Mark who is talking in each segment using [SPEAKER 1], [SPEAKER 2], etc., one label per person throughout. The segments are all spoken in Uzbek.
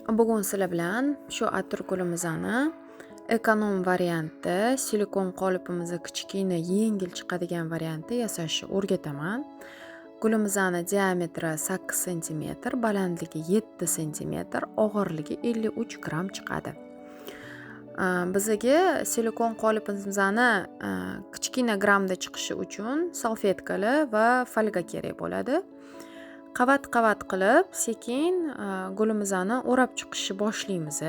[SPEAKER 1] Bugun sizlar bilan shu atirgulimizni ekonom varianti, silikon qolipimizni kichkina yengil chiqadigan varianti yasashni o'rgataman. Gulimizni diametri 8 cm, balandligi 7 cm, og'irligi 53 gram chiqadi. Bizga silikon qolipimizni kichkina gramda chiqishi uchun salfetkalar va folga kerak bo'ladi. Qavat-qavat qilib, sekin gulimizni o'rab chiqishni boshlaymiz.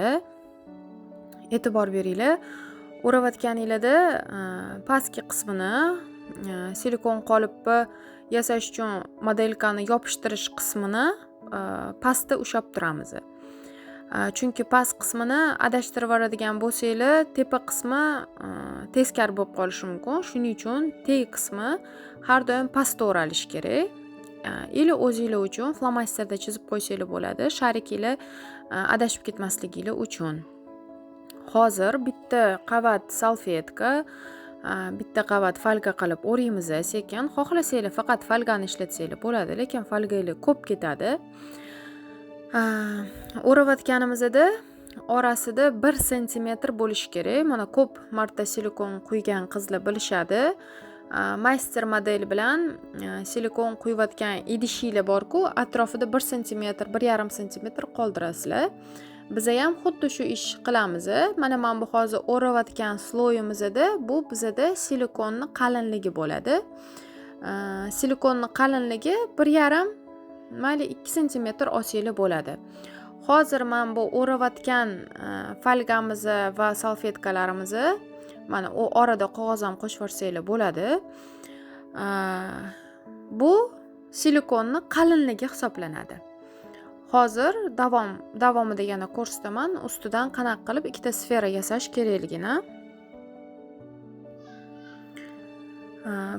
[SPEAKER 1] E'tibor beringlar, o'rayotganinglarda pastki qismini silikon qolipni yasash uchun modelkani yopishtirish qismini pastda ushlab turamiz. Chunki past qismini adashtirib yuboradigan bo'lsanglar, tepa qismi teskari bo'lib qolishi mumkin. Shuning uchun teg qismi har doim pastda o'ralishi kerak. Ili o'zinglar uchun flomasterda chizib qo'ysanglar bo'ladi, sharikinglar adashib ketmasligingiz uchun. Hozir bitta qavat salfetka, bitta qavat folga qilib o'raymiz. Sekin xohlasanglar faqat folgani ishlatsanglar bo'ladi, lekin folganglar ko'p ketadi. O'rayotganimizda orasida 1 cm bo'lishi kerak. Mana ko'p marta silikon quygan qizlar bilishadi. Master model bilan silikon quyayotgan idishinglar bor-ku, atrofida 1 cm, 1,5 cm qoldirasizlar. Biza ham xuddi shu ish qilamiz. Mana bu hozir o'rayotgan sloyimizda bu bizada silikonni qalinligi bo'ladi. Silikonni qalinligi 1,5 mayli 2 cm olsanglar bo'ladi. Hozir men bu o'rayotgan folgamiz va salfetkalarimizni mana u orada qog'oz ham qo'shib yuborsanglar bo'ladi. Bu silikonni qalinligi hisoblanadi. Hozir davomida yana ko'rsataman, ustidan qanaqa qilib ikkita sfera yasash kerakligini.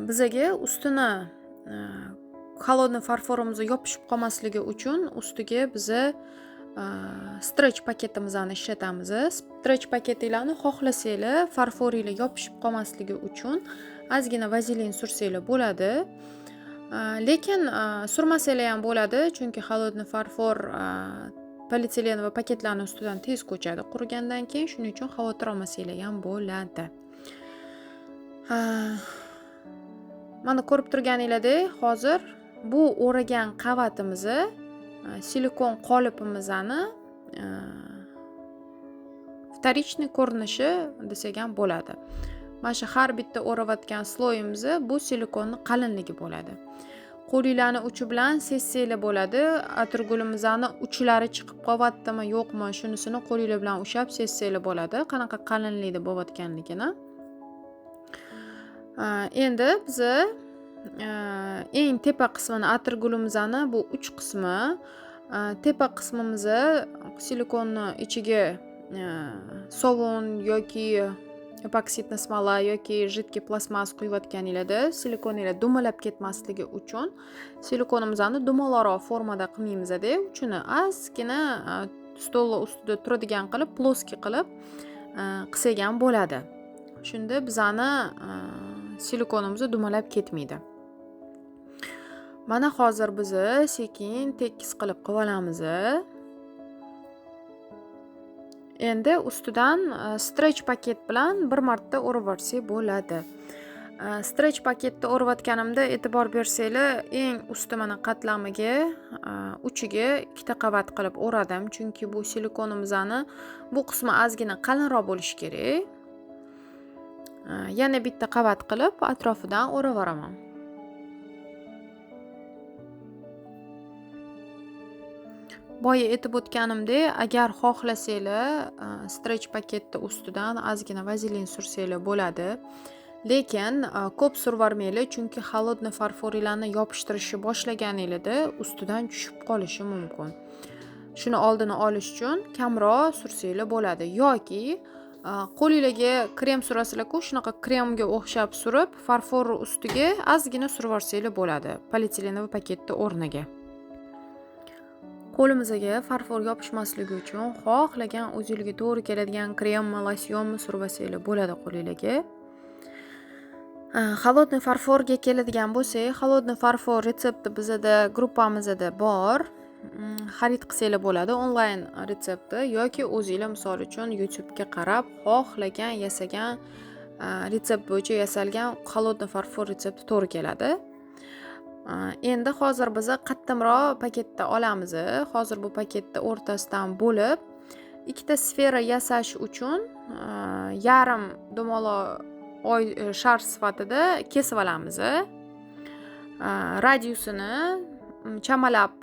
[SPEAKER 1] Bizaga ustini холодный farforimizni yopishib qolmasligi uchun ustiga biza stretch paketimizni ishlatamiz. Stretch paketinglarni xohlasanglar farforinglar yopishib qolmasligi uchun ozgina vazelin sursanglar bo'ladi. Lekin surmasanglar ham bo'ladi, chunki холодный farfor polietilen va paketlarning ustidan tez ko'chadi qurigandan keyin, shuning uchun xavotir olmasanglar ham bo'ladi. Mana ko'rib turganinglardek, hozir bu o'ragan qavatimizni silikon qolipimizni vtorichniy ko'rinishi desak ham bo'ladi. Mana shu har bitta o'rayotgan sloyimiz bu silikonni qalinligi bo'ladi. Qo'linglarni uchi bilan sessanglar bo'ladi. Atirgulimizni uchlari chiqib qolyaptimi, yo'qmi, shunisini qo'linglar bilan ushlab sessanglar bo'ladi, qanaqa qalinlikda bo'layotganligini. Endi biz eng tepa qismini atirgulimizni bu uch qismi, tepa qismimizni silikonni ichiga sovun yoki epoksidli smola yoki jidkiy plastmas quyayotganinglarda silikoninglar dumalab ketmasligi uchun silikonimizni dumalarroq formada qilmaymiz-da, uchini ozgina stol ustida turadigan qilib, ploski qilib qilsak ham bo'ladi. Shunda bizani silikonimiz dumalab ketmaydi. Mana hozir biz sekin tekis qilib olamiz. Endi ustidan stretch paket bilan bir marta o'rab olsak bo'ladi. Stretch paketni o'rayotganimda e'tibor bersanglar, eng usti mana qatlamiga uchiga ikkita qavat qilib o'radim, chunki bu silikonimizni bu qismi ozgina qalinroq bo'lishi kerak. Yana bitta qavat qilib atrofidan o'rab yuboraman. Boya aytib o'tganimdek, agar xohlasanglar stretch paketni ustidan ozgina vazelin sursanglar bo'ladi. Lekin ko'p survormanglar, chunki холодный farforinglarni yopishtirishni boshlaganinglarda ustidan tushib qolishi mumkin. Shuni oldini olish uchun kamroq sursanglar bo'ladi yoki qo'lingizga krem surasizlar-ku, shunaqa kremga o'xshab surib, farfor ustiga ozgina surib olsanglar bo'ladi, polietilen va paketni o'rniga. Qo'limizga farfor yopishmasligi uchun xohlagan o'zingizga to'g'ri keladigan kremmi, losyonmi surib olsanglar bo'ladi qo'lingizga. Холодный farforga keladigan bo'lsak, холодный farfor retsepti bizada gruppamizda bor. xarid qilsanglar bo'ladi onlayn retseptni yoki o'zinglar misol uchun YouTube'ga qarab xohlagan yasagan retsept bo'yicha yasalgan холодный farfor retsepti to'g'ri keladi. Endi hozir biz qattimroq paketda olamiz. Hozir bu paketni o'rtasidan bo'lib ikkita sfera yasash uchun yarim dumaloq oy shar sifatida kesib olamiz. Radiusini chamalab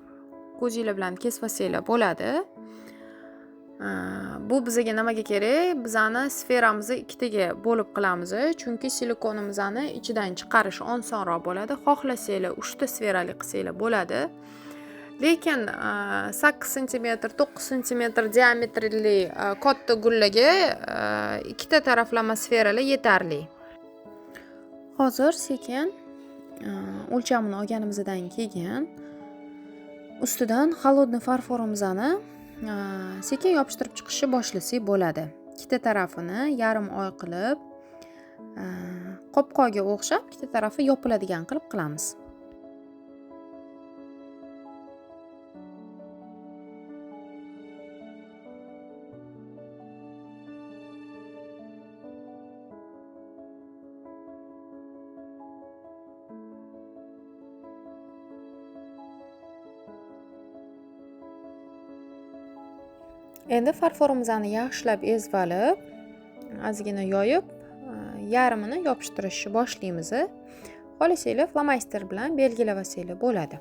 [SPEAKER 1] ko'zinglar bilan kesib olsanglar bo'ladi. Bu bizga nimaga kerak? Bizani sferamizni ikkitaga bo'lib qilamiz, chunki silikonimizni ichidan chiqarish osonroq bo'ladi. Xohlasanglar 3 ta sferali qilsanglar bo'ladi. Lekin 8 sm, 9 sm diametrli katta gullarga ikkita taraflama sferalar yetarli. Hozir sekin o'lchamini olganimizdan keyin ustidan холодный farforimizni sekin yopishtirib chiqishni boshlasak bo'ladi. Ikkita tarafini yarim oy qilib qopqoqga o'xshab ikkita tarafi yopiladigan qilib qilamiz. Endi farforimizni yaxshilab ezib olib, ozgina yoyib, yarimini yopishtirishni boshlaymiz. Xohlasanglar flomaster bilan belgilab olsanglar bo'ladi.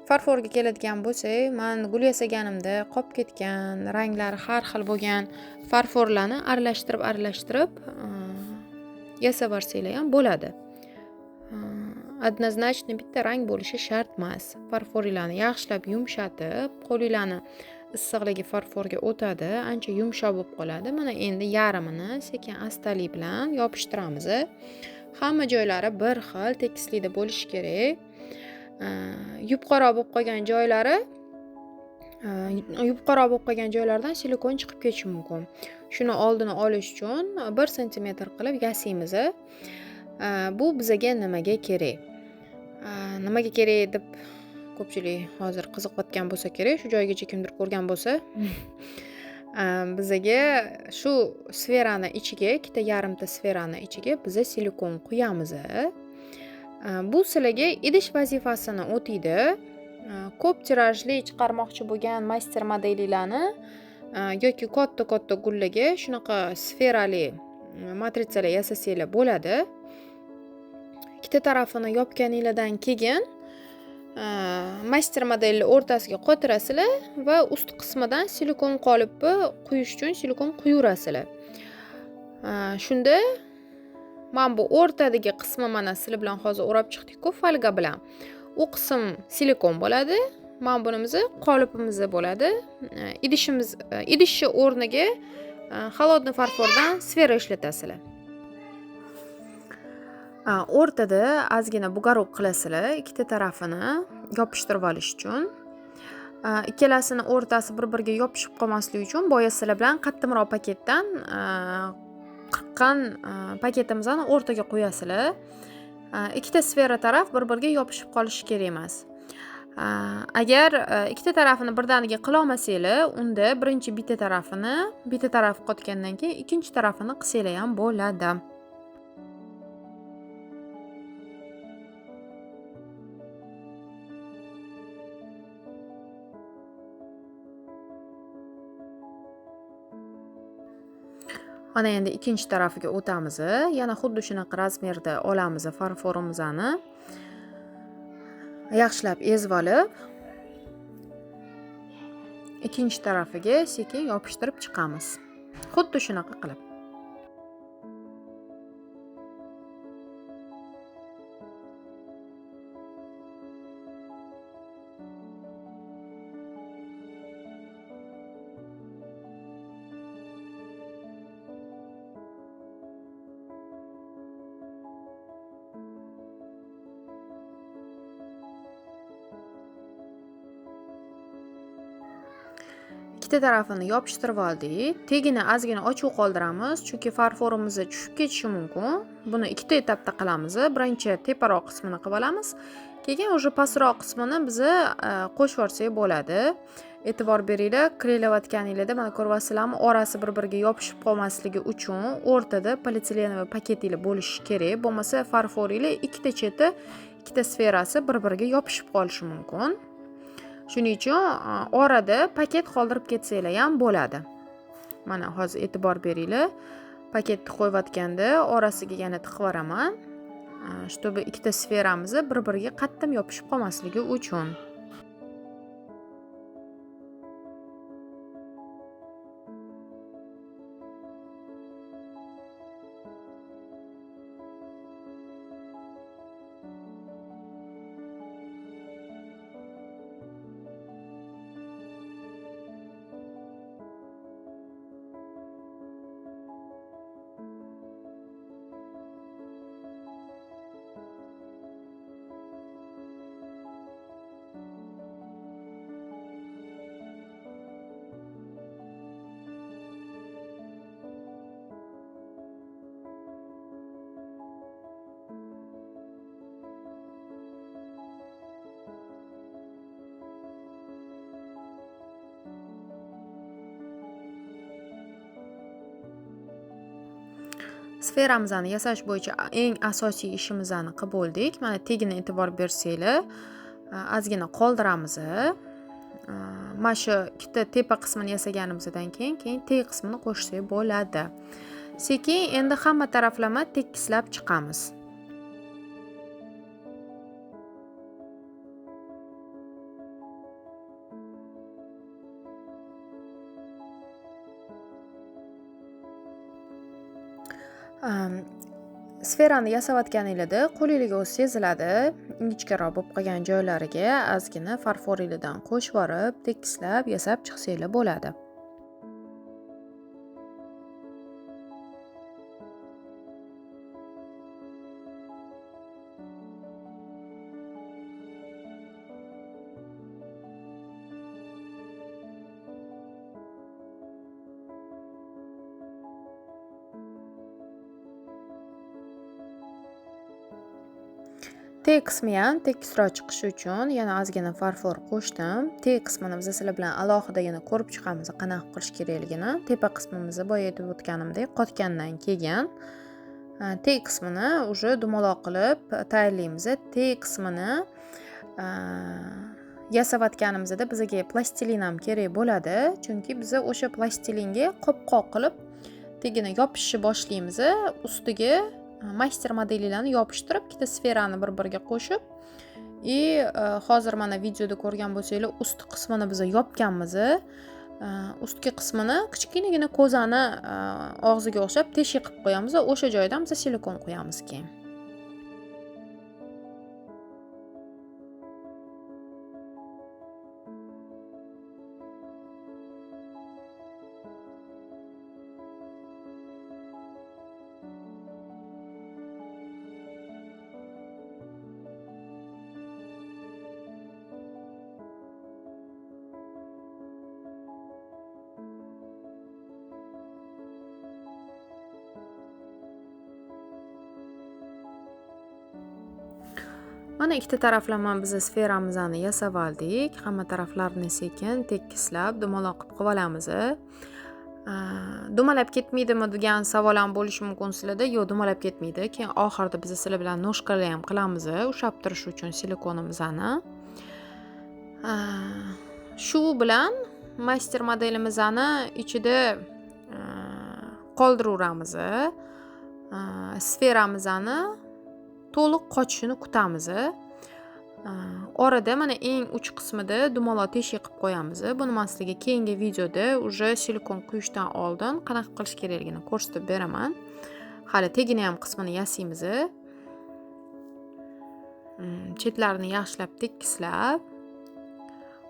[SPEAKER 1] Farforga keladigan bo'lsak, men gul yasaganimda qolib ketgan, ranglari har xil bo'lgan farforlarni aralashtirib yasab olsanglar ham bo'ladi. Однозначно bitta rang bo'lishi shart emas. Farforinglarni yaxshilab yumshatib, qo'linglarni issiqligi farforga o'tadi, ancha yumshoq bo'lib qoladi. Mana endi yarimini sekin astalik bilan yopishtiramiz. Hamma joylari bir xil tekislikda bo'lishi kerak. Yupqaroq bo'lib qolgan joylardan silikon chiqib ketishi mumkin. Shuni oldini olish uchun 1 sm qilib yasaymiz. Bu bizga nimaga kerak? Nimaga kerak deb ko'pchilik hozir qiziqayotgan bo'lsa kerak, shu joygacha kimdir ko'rgan bo'lsa, bizga shu sferani ichiga, ikkita yarimta sferani ichiga biz silikon quyamiz. Bu sizlarga idish vazifasini o'taydi. Ko'p tirajli chiqarmoqchi bo'lgan master modellarni yoki katta gullarga shunaqa sferali matritsalar yasasanglar bo'ladi. Ikkita tarafini yopganinglardan keyin master modelni o'rtasiga qotirasizlar va ust qismidan silikon qolipni quyish uchun silikon quyurasizlar. Shunda men bu o'rtadagi qismi mana sizlar bilan hozir o'rab chiqdik-ku folga bilan. U qism silikon bo'ladi. Men bunimizni qolipimiz bo'ladi. Idishni o'rniga холодный farfordan sfera ishlatasizlar. O'rtada ozgina bugarok qilasizlar, ikkita tarafini yopishtirib olish uchun. Ikkalasini o'rtasi bir-biriga yopishib qolmasligi uchun boya sizlar bilan qattimroq paketdan qiqqan paketimizni o'rtaga qo'yasizlar. Ikkita sfera taraf bir-biriga yopishib qolishi kerak emas. Agar ikkita tarafini birdaniga qila olmasanglar, unda birinchi bitta taraf qotgandan keyin ikkinchi tarafini qilsanglar ham bo'ladi. Mana endi ikkinchi tarafiga o'tamiz. Yana xuddi shunaqa razmerda olamiz farforimizni. Yaxshilab ezib olib, ikkinchi tarafiga sekin yopishtirib chiqamiz. Xuddi shunaqa qilib. ikkita tarafini yopishtirib oldik. Tagini ozgina ochiq qoldiramiz, chunki farforimiz tushib ketishi mumkin. Buni ikkita etapda qilamiz. Birinchi teparoq qismini qilib olamiz. Keyin o'sha pastroq qismini biz qo'shib yuborsak bo'ladi. E'tibor beringlar, qilayotganingizda mana ko'ryapsizlarmi, orasi bir-biriga yopishib qolmasligi uchun o'rtada polietilenovый paketinglar bo'lishi kerak. Bo'lmasa farforinglar ikkita cheti, ikkita sferasi bir-biriga yopishib qolishi mumkin. Shuning uchun orada paket qoldirib ketsanglar ham bo'ladi. Mana hozir e'tibor beringlar. Paketni qo'yayotganda orasiga yana tiqib yuboraman. Чтобы ikkita sferamiz bir-biriga qattiq yopishib qolmasligi uchun. Sferamizni yasash bo'yicha eng asosiy ishimizni qilib bo'ldik. Mana tagini e'tibor bersanglar, ozgina qoldiramiz. Mana shu ikkita tepa qismini yasaganimizdan keyin tag qismini qo'shsak bo'ladi. Sekin endi hamma taraflama tekislab chiqamiz. Sferani yasayotganingizda qo'lingizga o'zi seziladi. Ingichkaroq bo'lib qolgan joylariga ozgina farforingizdan qo'shib borib, tekislab yasab chiqsanglar bo'ladi. Tag qismi ham tekisroq chiqishi uchun yana ozgina farfor qo'shdim. Tag qismini biz sizlar bilan alohida yana ko'rib chiqamiz qanaqa qilish kerakligini. Tepa qismimizni boya aytib o'tganimdek qotgandan keyin tag qismini уже dumaloq qilib tayyorlaymiz. Tag qismini yasayotganimizda bizga plastilin ham kerak bo'ladi, chunki biz o'sha plastilinga qopqoq qilib tagini yopishni boshlaymiz. Ustiga master modellarni yopishtirib, ikkita sferani bir-biriga qo'shib, hozir mana videoda ko'rgan bo'lsanglar, ust qismini biz yopganmiz. Ustki qismini kichkinagina ko'zani og'ziga o'xshab teshik qilib qo'yamiz. O'sha joydan biz silikon qo'yamiz keyin. Mana ikkita taraflama biz sferamizni yasab oldik. Hamma taraflarini sekin tekislab dumaloq qilib olamiz. Dumalab ketmaydimi degan savol ham bo'lishi mumkin sizlarda. Yo'q, dumalab ketmaydi. Keyin oxirida biz sizlar bilan no'shqalar ham qilamiz, ushlab turish uchun silikonimizni. Shu bilan master modelimizni ichida qoldiraveramiz. Sferamizni to'liq qochishini kutamiz. Orada mana eng uch qismida dumaloq teshik qilib qo'yamiz. Buni men sizlarga keyingi videoda уже silikon quyishdan oldin qanaqa qilish kerakligini ko'rsatib beraman. Hali tegini ham qismini yasaymiz. Chetlarini yaxshilab tekislab,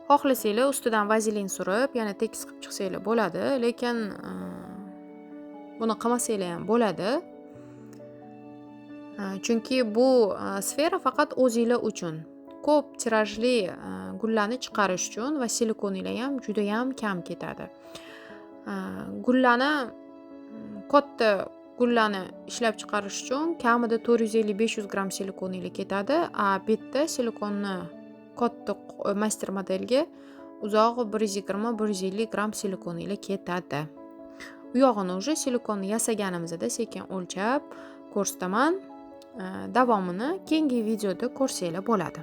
[SPEAKER 1] xohlasanglar ustidan vazelin surib, yana tekis qilib chiqsanglar bo'ladi, lekin buni qilmasanglar ham bo'ladi. Chunki bu sfera faqat o'zinglar uchun. ko'p tirajli gullarni chiqarish uchun va silikonlar ham juda ham kam ketadi. Gullarni katta gullarni ishlab chiqarish uchun kamida 450-500 gramm silikonlar ketadi. Bu yerda silikonni katta master modelga uzog'i 120-150 gramm silikonlar ketadi. Bu yog'ini уже silikonni yasaganimizda sekin o'lchab ko'rsataman. Davomini keyingi videoda ko'rsanglar bo'ladi.